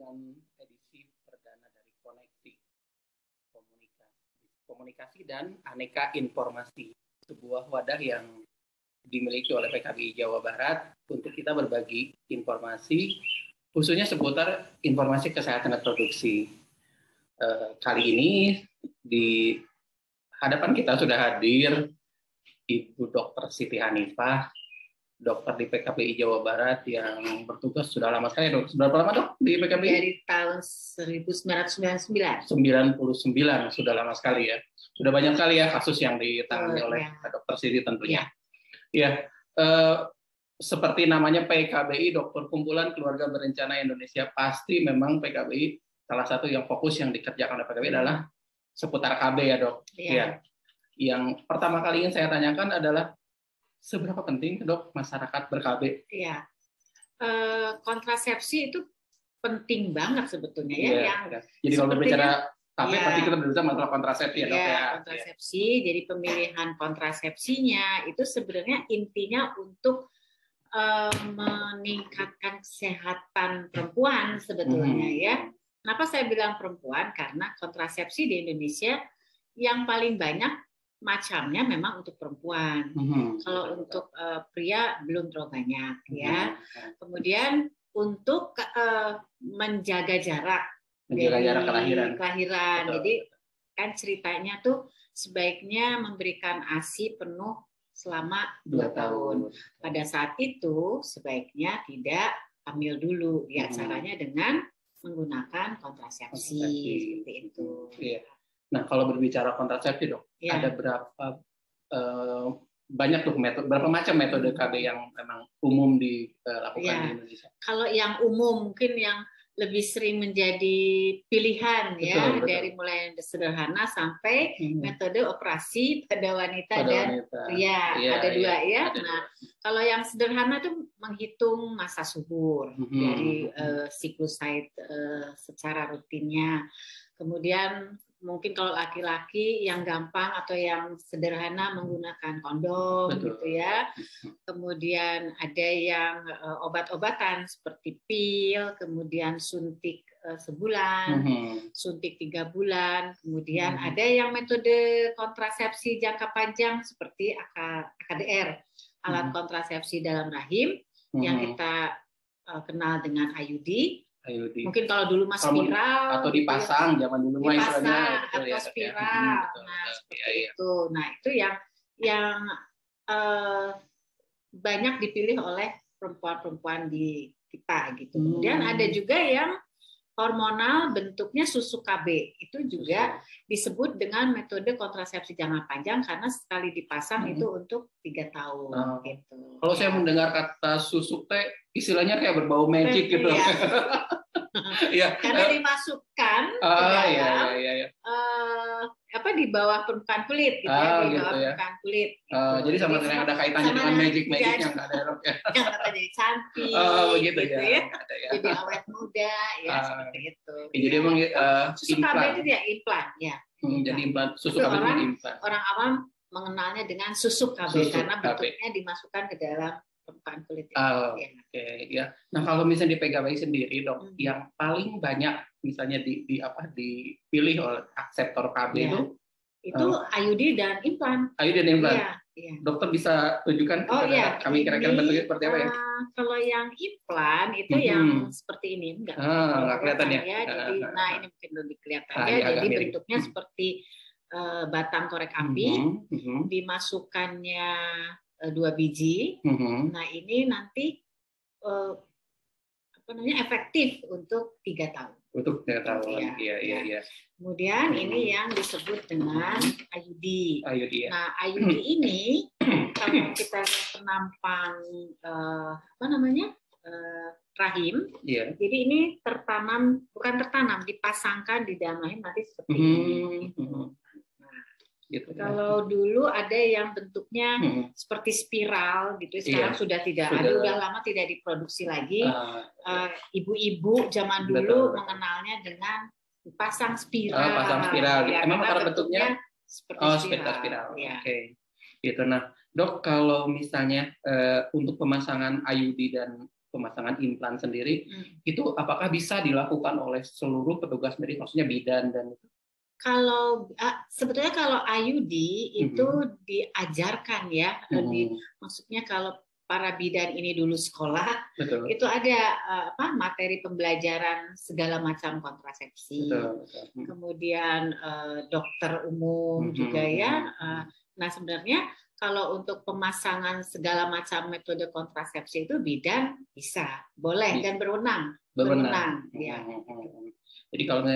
dengan edisi perdana dari Koneksi Komunikasi dan Aneka Informasi, sebuah wadah yang dimiliki oleh PKBI Jawa Barat untuk kita berbagi informasi, khususnya seputar informasi kesehatan reproduksi. Kali ini di hadapan kita sudah hadir Ibu Dr. Siti Hanifah, dokter di PKBI Jawa Barat yang bertugas sudah lama sekali, Dok. Berapa lama, Dok, di PKBI? Dari tahun 1999. 99, sudah lama sekali ya. Sudah banyak sekali ya kasus yang ditangani oleh Dr. Siti tentunya. Ya, seperti namanya PKBI, Dokter Kumpulan Keluarga Berencana Indonesia, pasti memang PKBI salah satu yang fokus yang dikerjakan oleh PKBI adalah seputar KB ya, Dok. Ya. Yang pertama kali ingin saya tanyakan adalah seberapa penting, Dok, masyarakat ber-KB? Iya, kontrasepsi itu penting banget sebetulnya ya. Jadi kalau berbicara KB pasti kita berbicara masalah kontrasepsi ya, Dok ya. Kontrasepsi. Jadi pemilihan kontrasepsinya itu sebenarnya intinya untuk meningkatkan kesehatan perempuan sebetulnya ya. Kenapa saya bilang perempuan? Karena kontrasepsi di Indonesia yang paling banyak macamnya memang untuk perempuan. Kalau untuk pria belum terlalu banyak ya. Kemudian untuk menjaga jarak kelahiran. Jadi kan ceritanya tuh sebaiknya memberikan ASI penuh selama 2 tahun. Pada saat itu sebaiknya tidak hamil dulu. Ya caranya dengan menggunakan kontrasepsi seperti itu. Iya. Nah, kalau berbicara kontrasepsi, Dok, ada berapa banyak tuh metode, berapa macam metode KB yang memang umum dilakukan di Indonesia? Kalau yang umum mungkin yang lebih sering menjadi pilihan betul. Dari mulai sederhana sampai metode operasi pada wanita dan pria. Ada dua ya. Nah, kalau yang sederhana itu menghitung masa subur dari siklus haid secara rutinnya. Kemudian mungkin kalau laki-laki yang gampang atau yang sederhana menggunakan kondom gitu ya. Kemudian ada yang obat-obatan seperti pil, kemudian suntik sebulan, suntik 3 bulan. Kemudian ada yang metode kontrasepsi jangka panjang seperti AKDR, alat kontrasepsi dalam rahim yang kita kenal dengan IUD. Mungkin kalau dulu mas spiral atau dipasang zaman dulu dipasang atau spiral. Nah, seperti itu. Nah, itu yang banyak dipilih oleh perempuan-perempuan di kita gitu. Kemudian ada juga yang hormonal bentuknya susu KB. Itu juga disebut dengan metode kontrasepsi jangka panjang karena sekali dipasang itu untuk 3 tahun gitu. Kalau saya mendengar kata susu teh istilahnya kayak berbau magic gitu. Karena dimasukkan ke dalam di bawah permukaan kulit gitu di bawah permukaan kulit. Gitu. Jadi sama dengan ada kaitannya dengan magic yang nggak ada roknya. Yang kata jadi cantik. Begitu ya. Jadi awet muda ya seperti itu. Jadi emang susu KB itu dia implan ya. Jadi implan susu KB itu implan. Orang awam mengenalnya dengan susu KB karena bentuknya dimasukkan ke dalam permukaan kulit. Ya. Nah, kalau misalnya di PKBI sendiri, Dok, yang paling banyak misalnya dipilih oleh akseptor KB itu IUD dan implan. IUD dan implan. Dokter bisa tunjukkan kepada kami kira-kira bentuknya seperti apa ya? Kalau yang implan itu yang seperti ini enggak kelihatan ya. Jadi, ini mungkin lebih kelihatan ya. Jadi bentuknya seperti batang korek api, dimasukkannya 2 biji. Nah, ini nanti efektif untuk 3 tahun. Untuk 3 tahun. Iya. Kemudian ini yang disebut dengan IUD. Nah, IUD ini kalau kita penampang rahim. Jadi ini dipasangkan di dalam rahim nanti seperti ini. Gitu, kalau dulu ada yang bentuknya seperti spiral gitu, sekarang sudah tidak ada, udah lama tidak diproduksi lagi. Ibu-ibu zaman dulu mengenalnya dengan pasang spiral. Pasang spiral. Emang karena bentuknya seperti spiral. Gitu. Nah, Dok, kalau misalnya untuk pemasangan IUD dan pemasangan implan sendiri, itu apakah bisa dilakukan oleh seluruh petugas medis, maksudnya bidan dan itu? Kalau sebetulnya kalau IUD itu diajarkan ya, maksudnya kalau para bidan ini dulu sekolah, betul. Itu ada materi pembelajaran segala macam kontrasepsi, betul. Kemudian dokter umum juga ya. Nah sebenarnya kalau untuk pemasangan segala macam metode kontrasepsi itu bidan bisa, boleh dan berwenang. Ya. Jadi kalau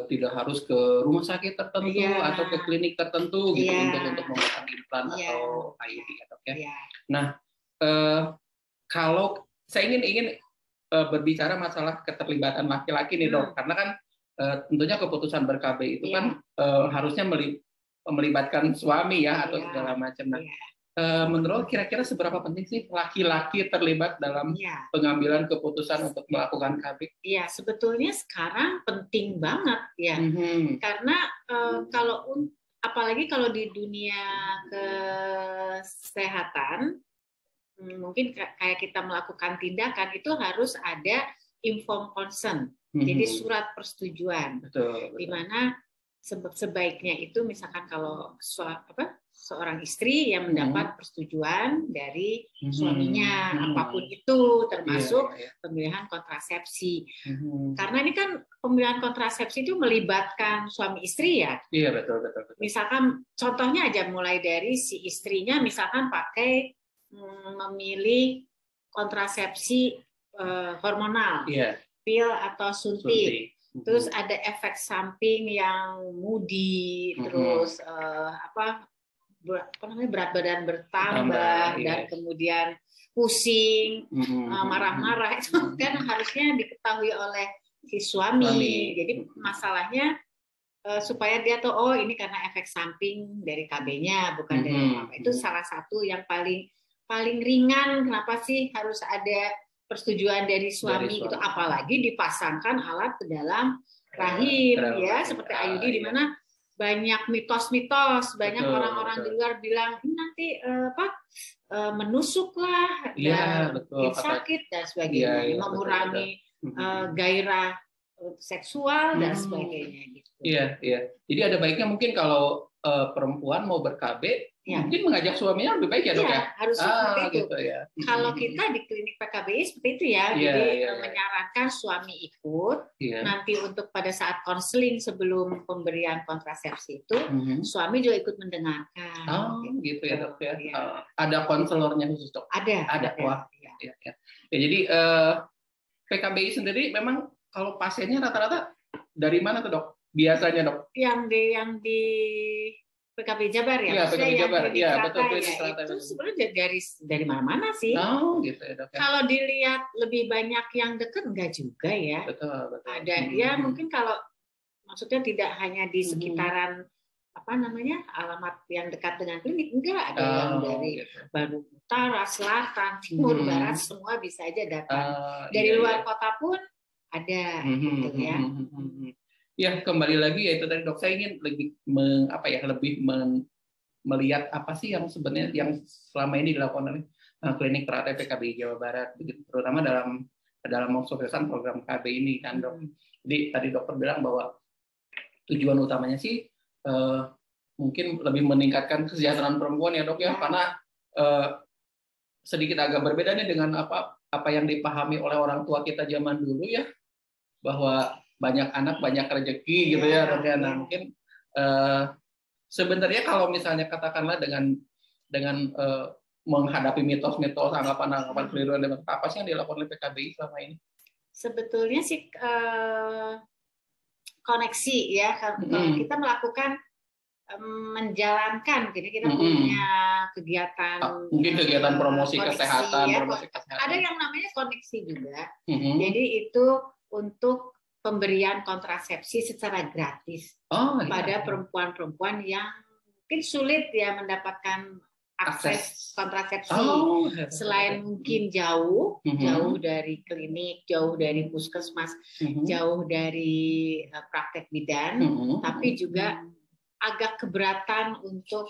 tidak harus ke rumah sakit tertentu atau ke klinik tertentu gitu untuk memasang implan atau IUD atau ya. Nah, kalau saya ingin berbicara masalah keterlibatan laki-laki nih dok, karena kan tentunya keputusan ber-KB itu kan harusnya melibatkan suami ya atau segala macam. Nah, menurut kira-kira seberapa penting sih laki-laki terlibat dalam pengambilan keputusan untuk melakukan KB? Iya, sebetulnya sekarang penting banget ya, karena apalagi kalau di dunia kesehatan, mungkin kayak kita melakukan tindakan itu harus ada informed consent, jadi surat persetujuan, betul. Di mana sebaiknya itu misalkan kalau seorang istri yang mendapat persetujuan dari suaminya, apapun itu, termasuk pemilihan kontrasepsi. Karena ini kan pemilihan kontrasepsi itu melibatkan suami istri ya. Iya betul. Misalkan contohnya aja mulai dari si istrinya misalkan pakai memilih kontrasepsi hormonal, pil atau suntik. Terus ada efek samping yang moody, terus berat badan bertambah, dan kemudian pusing, marah-marah, itu kan harusnya diketahui oleh si suami. Jadi masalahnya supaya dia tahu, oh ini karena efek samping dari KB-nya, bukan dari apa. Itu salah satu yang paling ringan. Kenapa sih harus ada persetujuan dari suami itu, apalagi dipasangkan alat ke dalam rahim ya, seperti IUD di mana banyak mitos-mitos, banyak orang-orang di luar bilang ini nanti menusuk lah dan sakit dan sebagainya, mengurangi gairah seksual dan sebagainya gitu. Iya. Jadi ada baiknya mungkin kalau perempuan mau ber-KB, mungkin mengajak suaminya lebih baik ya dok ya? Harus seperti itu. Gitu, ya. Kalau kita di klinik PKBI seperti itu ya, jadi menyarankan suami ikut, nanti untuk pada saat konseling sebelum pemberian kontrasepsi itu, suami juga ikut mendengarkan. Gitu ya dok ya. Ada konselornya khusus dok? Ada. Wah. Ya. Jadi PKBI sendiri memang kalau pasiennya rata-rata dari mana tuh dok? Biasanya dok? Yang di PKB Jabar ya? Iya, PKB Jabar. Iya, betul. Itu sebenarnya dari mana-mana sih. Gitu ya dok. Kalau dilihat lebih banyak yang dekat, enggak juga ya. Betul. Ada ya mungkin kalau maksudnya tidak hanya di sekitaran alamat yang dekat dengan klinik, enggak, ada yang dari Bandung Utara, Selatan, Timur, Barat, semua bisa aja datang. Dari luar kota pun ada gitu ya. Ya, kembali lagi ya itu tadi dok, saya ingin lebih melihat apa sih yang sebenarnya yang selama ini dilakukan oleh klinik teratai PKBI Jawa Barat, begitu, terutama dalam mensukseskan program KB ini kan dok. Jadi tadi dokter bilang bahwa tujuan utamanya sih mungkin lebih meningkatkan kesejahteraan perempuan ya dok ya, karena sedikit agak berbeda nih dengan apa yang dipahami oleh orang tua kita zaman dulu ya, bahwa banyak anak banyak rezeki gitu ya dok ya. Nah mungkin sebenarnya kalau misalnya katakanlah dengan menghadapi mitos-mitos, anggapan-anggapan keliru dan apa sih yang dilakukan oleh PKBI selama ini? Sebetulnya sih koneksi ya, kita melakukan menjalankan, jadi kita punya kegiatan, mungkin kegiatan promosi kesehatan, ada yang namanya koneksi juga. Jadi itu untuk pemberian kontrasepsi secara gratis pada perempuan-perempuan yang mungkin sulit ya mendapatkan akses kontrasepsi, selain mungkin jauh dari klinik, jauh dari puskesmas, jauh dari praktek bidan, tapi juga agak keberatan untuk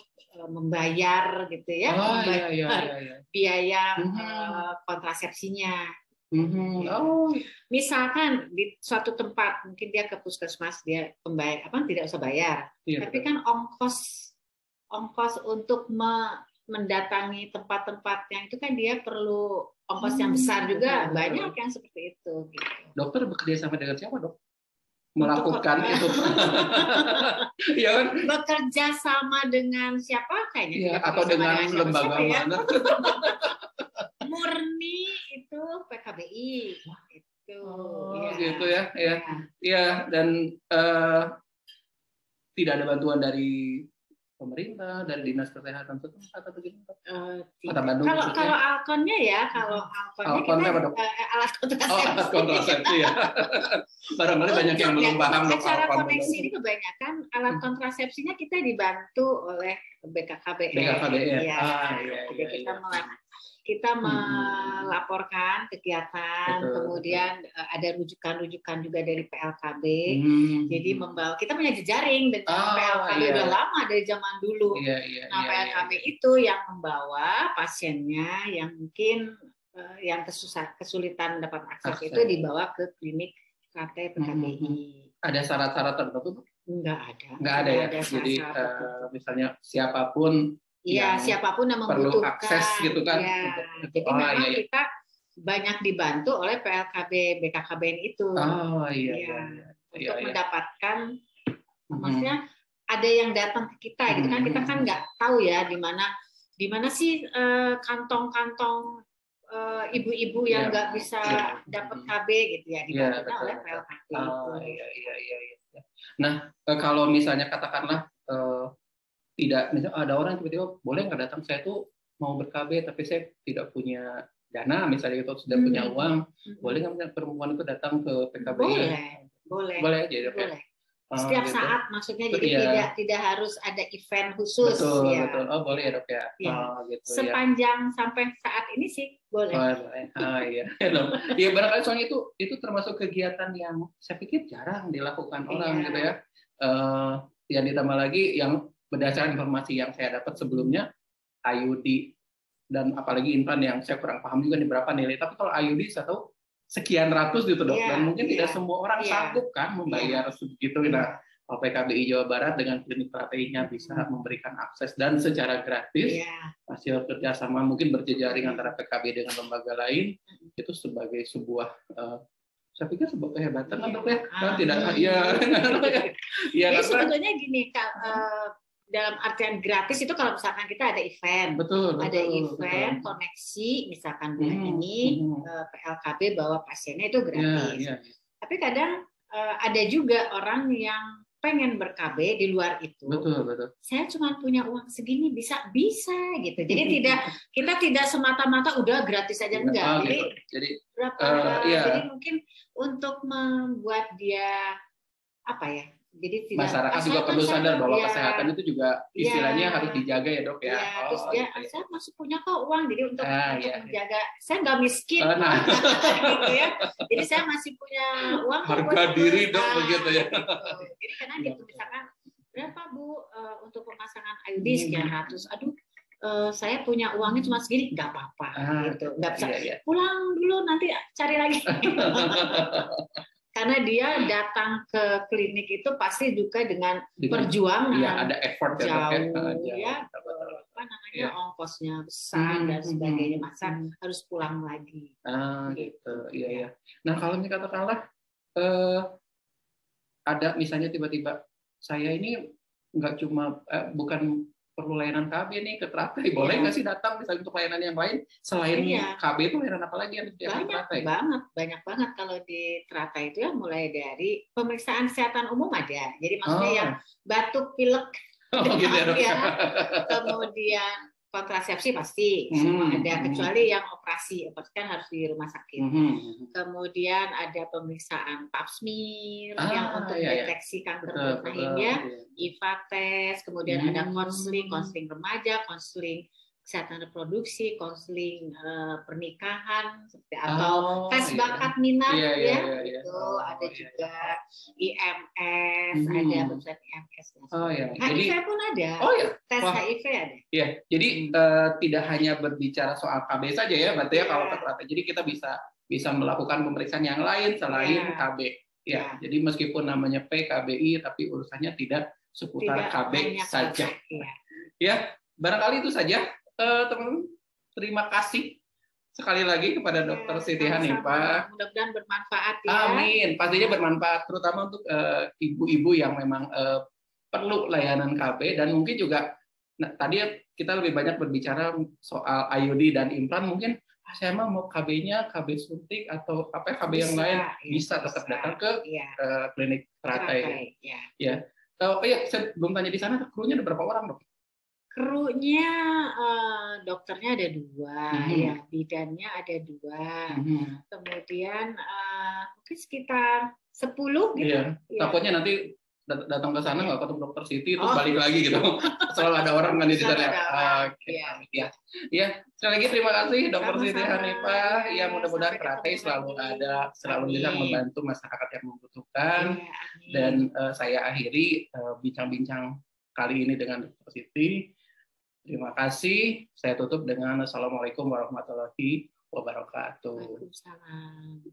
membayar gitu ya, biaya kontrasepsinya. Oh. Misalkan di suatu tempat, mungkin dia ke puskesmas, dia tidak usah bayar, tapi kan ongkos untuk mendatangi tempat-tempat yang itu kan dia perlu ongkos yang besar juga, banyak yang seperti itu. Gitu. Dokter bekerja sama dengan siapa, Dok? Melakukan itu, ya kan? Bekerja sama dengan siapa kayaknya? Atau dengan lembaga mana? Murni itu PKBI itu. Gitu ya. Dan tidak ada bantuan dari pemerintah, dari dinas kesehatan setempat atau gimana? Kalau Alkonnya kita alat kontrasepsi. Alat kontrasepsi ya. Barangkali banyak yang belum paham. Acara koneksi ini kebanyakan alat kontrasepsinya kita dibantu oleh BKKBN. Kita melaporkan kegiatan, kemudian ada rujukan-rujukan juga dari PLKB. Jadi kita punya jejaring dengan PLKB udah lama dari zaman dulu. PLKB itu yang membawa pasiennya yang mungkin yang kesulitan mendapat akses itu dibawa ke klinik KT PKBI. Ada syarat-syarat tertentu? Nggak ada ya. Jadi misalnya siapapun. Iya, siapapun yang membutuhkan. Perlu akses gitu kan. Jadi memang kita banyak dibantu oleh PLKB BKKBN itu. Untuk mendapatkan, maksudnya ada yang datang ke kita gitu kan, kita kan nggak tahu ya di mana sih kantong-kantong ibu-ibu yang nggak bisa dapat KB gitu ya, dibantu oleh PLKB itu. Nah, kalau misalnya katakanlah tidak, misalnya ada orang tiba-tiba boleh nggak datang, saya tuh mau ber-KB tapi saya tidak punya dana misalnya gitu, sudah punya uang, boleh nggak perempuan itu datang ke PKB? Boleh aja. Boleh. Setiap saat maksudnya, jadi tidak harus ada event khusus. Betul. Oh boleh ya, Dok ya. Gitu, sepanjang sampai saat ini sih boleh. Iya barangkali soalnya itu termasuk kegiatan yang saya pikir jarang dilakukan orang gitu ya. Yang ditambah lagi yang berdasarkan informasi yang saya dapat sebelumnya, IUD dan apalagi implan yang saya kurang paham juga nih berapa nilai. Tapi kalau IUD saya tahu sekian ratus gitu, Dok. Dan mungkin tidak semua orang sanggup kan membayar segitu. Nah, PKBI Jawa Barat dengan klinik terapinya bisa memberikan akses dan secara gratis. Hasil kerjasama mungkin berjejaring antara PKB dengan lembaga lain, itu sebagai sebuah saya pikir sebuah kehebatan, Dok ya. Jadi sebetulnya gini, dalam artian gratis itu kalau misalkan kita ada event, ada event koneksi, misalkan bulan ini PLKB bawa pasiennya itu gratis. Tapi kadang ada juga orang yang pengen ber-KB di luar itu. Betul. Saya cuma punya uang segini, bisa gitu. Jadi kita tidak semata-mata udah gratis aja, enggak. Jadi mungkin untuk membuat dia jadi masyarakat juga perlu sadar bahwa kesehatan itu juga istilahnya harus dijaga ya, Dok ya. Terus saya masih punya kok uang, jadi untuk menjaga, saya nggak miskin, gitu ya. Jadi saya masih punya uang. Harga diri, Dok, begitu ya. Jadi karena gitu, misalkan berapa Bu untuk pemasangan IUD sekian ratus, aduh. Saya punya uangnya cuma segini, nggak apa-apa, gitu. Nggak bisa pulang dulu, nanti cari lagi. Karena dia datang ke klinik itu pasti juga dengan perjuangan, ada effort jauh, ongkosnya besar dan sebagainya, masa harus pulang lagi. Gitu. Iya. Nah kalau misalnya katakanlah ada misalnya tiba-tiba saya ini nggak cuma bukan perlu layanan KB nih ke terapi, boleh nggak sih datang misalnya untuk layanan yang lain selain KB itu layanan apa lagi yang di terapi? Banyak banget kalau di terapi itu ya, mulai dari pemeriksaan kesehatan umum ada, jadi maksudnya yang batuk pilek, gitu ya. Kemudian kontrasepsi pasti semua ada, kecuali yang operasi kan harus di rumah sakit. Kemudian ada pemeriksaan pap smear yang untuk deteksi kanker perut rahimnya, IVA test, kemudian ada konseling remaja, konseling kesehatan reproduksi, konseling pernikahan, atau tes bakat minat itu ada juga IMS, ada website IMS. HIV pun ada. Tes HIV ada. Jadi tidak hanya berbicara soal KB saja ya, berarti ya kalau ternyata. Jadi kita bisa bisa melakukan pemeriksaan yang lain selain KB. Ya, jadi meskipun namanya PKBI, tapi urusannya tidak seputar KB saja. Ya, barangkali itu saja, teman-teman. Terima kasih sekali lagi kepada Dr. Siti Hanifah. Mudah-mudahan bermanfaat ya. Amin. Pastinya bermanfaat, terutama untuk ibu-ibu yang memang perlu layanan KB, dan mungkin juga tadi kita lebih banyak berbicara soal IUD dan implan. Mungkin saya mau KB-nya KB suntik atau KB yang lain, bisa tetap datang ke klinik Teratai. Ya. Oh iya, saya belum tanya di sana, krunya ada berapa orang, Dok? Krunya dokternya ada 2, ya, bidannya ada 2, kemudian mungkin sekitar 10 gitu. Iya. Takutnya nanti datang ke sana nggak ketemu Dokter Siti, terus balik lagi gitu. Selalu ada orang kan di sana. Ya, sekali lagi terima kasih Dokter Siti Hanifah. Ya, mudah-mudahan Teratai selalu ada, selalu bisa membantu masyarakat yang membutuhkan. Dan saya akhiri bincang-bincang kali ini dengan Dokter Siti. Terima kasih. Saya tutup dengan Assalamualaikum warahmatullahi wabarakatuh. Waalaikumsalam.